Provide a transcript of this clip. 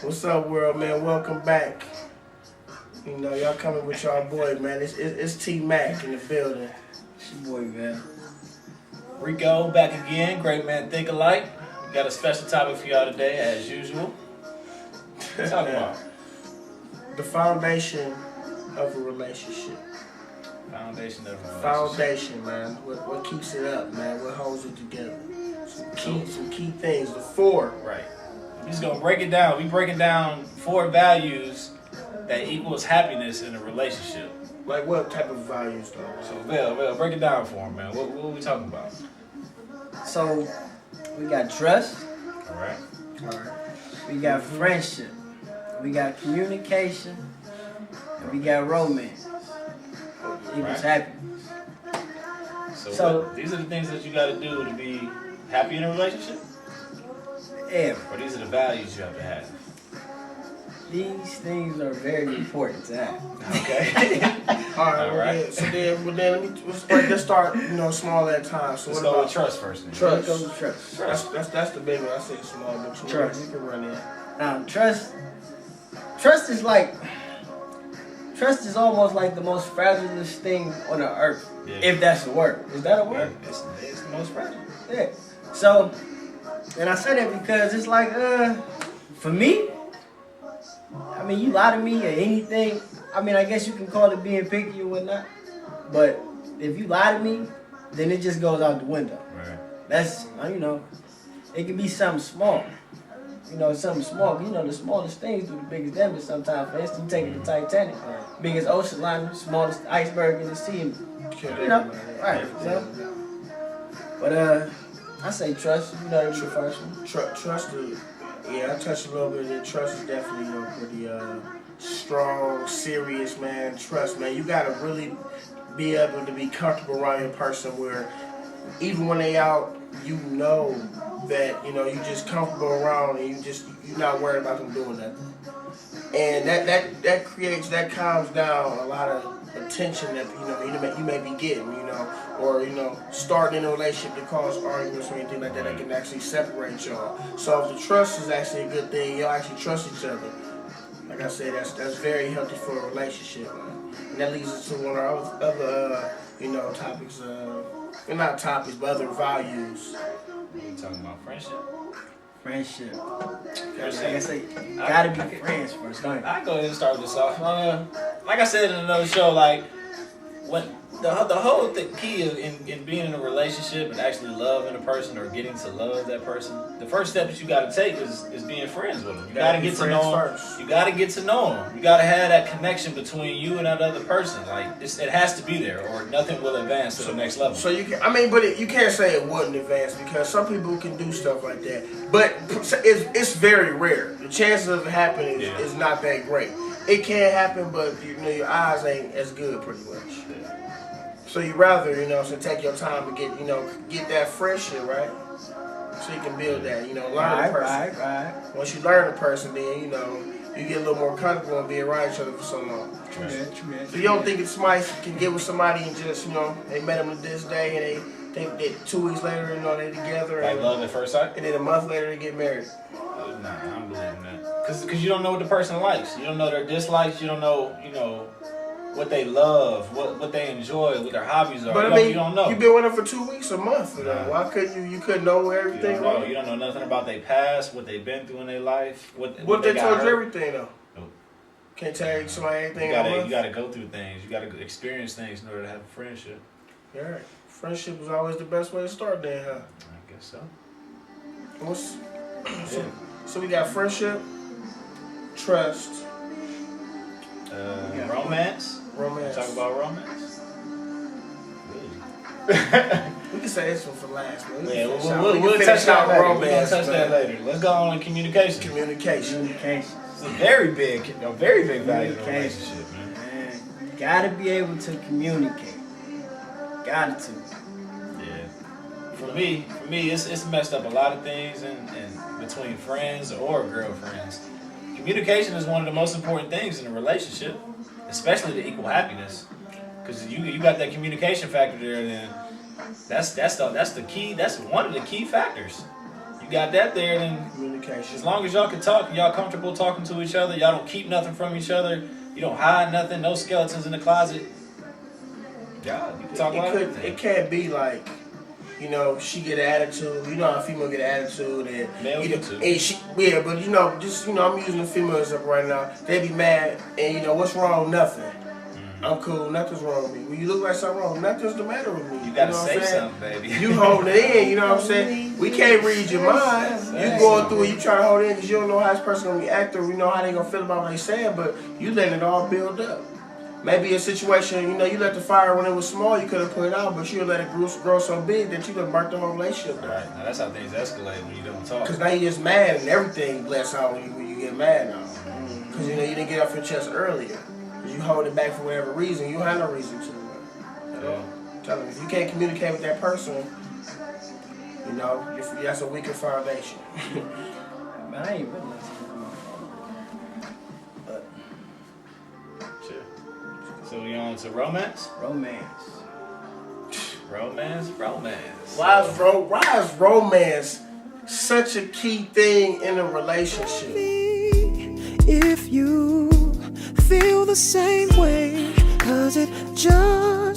What's up, world, man? Welcome back. You know, y'all coming with y'all boy, man. It's T Mac in the building. It's your boy, man. Rico back again. Great man, think alike. We got a special topic for y'all today, as usual. What talk about? The foundation of a relationship. Foundation of a relationship. Foundation, man. What keeps it up, man? What holds it together? Some key things. The four. Right. We're just gonna break it down. We breaking down 4 values that equals happiness in a relationship. Like what type of values, though? So, Vel, break it down for him, man. What are we talking about? So, we got trust. All right. We got friendship. We got communication. And we got romance. Equals Right. happiness. So these are the things that you got to do to be happy in a relationship? Yeah, Or these are the values you have to have? these things are very important to have. Okay. All right. So then let's start, small at a time. So Let's what go about with trust first. Then. Trust. Let's go with trust. That's the big one. I say small, but Trust. you can run in. Now, trust is almost like the most fragilest thing on the earth. Yeah. If that's a word. Is that a word? It's the most fragile. Yeah. So, and I say that because it's like, for me, I mean, you lie to me or anything, I mean, I guess you can call it being picky or whatnot. But if you lie to me, then it just goes out the window. Right. That's, it can be something small. Something small. The smallest things do the biggest damage sometimes. For instance, you take the Titanic, biggest ocean liner, smallest iceberg in the sea. Right. But I say trust. That'd be the first one. Trust is, I touched a little bit of it. Trust is definitely pretty strong, serious, man. Trust, man. You gotta really be able to be comfortable around your person where even when they out, that you just comfortable around and you're not worried about them doing nothing. And that calms down a lot of attention that you may be getting, or starting in a relationship that cause arguments or anything like that that can actually separate y'all. So if the trust is actually a good thing, y'all actually trust each other. Like I said, that's very healthy for a relationship, man. And that leads us to one of our other topics, not topics, but other values. We talking about friendship. Friendship. Like I say, gotta be friends first. Don't you? I go ahead and start this off. Like I said in another show, like when the whole key of in being in a relationship and actually loving a person or getting to love that person, the first step that you got to take is being friends with them. You got to get to know them. You got to get to know them. You got to have that connection between you and that other person. Like it has to be there, or nothing will advance to the next level. So you can, but you can't say it wouldn't advance because some people can do stuff like that. But it's very rare. The chances of it happening is not that great. It can happen, but your eyes ain't as good, pretty much. So you rather, take your time to get that friendship, right? So you can build that, learn the person. Right. Once you learn the person, then, you get a little more comfortable and be around each other for so long. True. So you don't think if somebody can get with somebody and just, they met them this day and they 2 weeks later, they together. Like love at first sight? And then a month later they get married. Nah, I don't believe in that. Because you don't know what the person likes. You don't know their dislikes. You don't know, what they love, what they enjoy, what their hobbies are. But you don't know. You've been with them for 2 weeks, a month. Why couldn't you couldn't know everything? You don't know nothing about their past, what they've been through in their life. What they told you everything though? Nope. Can't tell somebody anything. You gotta go through things. You gotta experience things in order to have a friendship. All right. Friendship is always the best way to start then, huh? I guess so. So we got friendship, trust, romance. Romance. Talk about romance. We can say this one for last, man. We'll touch that later. Romance, touch that later. Let's go on to communication. Communication. Communication. It's a very big value in a relationship, man. You gotta be able to communicate. Got to. Yeah. For me, it's messed up a lot of things in between friends or girlfriends. Communication is one of the most important things in a relationship, especially to equal happiness. Because you got that communication factor there, then that's the key. That's one of the key factors. You got that there, then Communication. as long as y'all can talk, and y'all comfortable talking to each other, y'all don't keep nothing from each other, you don't hide nothing, no skeletons in the closet. Yeah, you can talk about everything. It can't be like, you know, she get an attitude. You know how a female get an attitude, and Males you know, do too. and she, yeah, but you know, just you know, I'm using the females up right now. They be mad, and you know, what's wrong? Nothing. I'm cool. Nothing's wrong with me. When you look like something wrong, nothing's the matter with me. You gotta know what say I'm saying? something, baby. You hold it in. You know what I'm saying? We can't read your mind. You going through it. You trying to hold it in because you don't know how this person gonna react or you know how they gonna feel about what they saying. But you letting it all build up. Maybe a situation, you know, you let the fire when it was small, you could have put it out, but you let it grow so big that you done burnt the whole relationship down. Right, now that's how things escalate when you don't talk. Because now you just mad and everything bless out when you get mad now. Because you know you didn't get off your chest earlier. Because you hold it back for whatever reason. You don't have no reason to. Yeah. Tell them, if you can't communicate with that person, you know, that's a weaker foundation. Man, I ain't really like but Sure. So we on to romance? romance. Romance. Why is romance such a key thing in a relationship? If you feel the same way, 'cause it just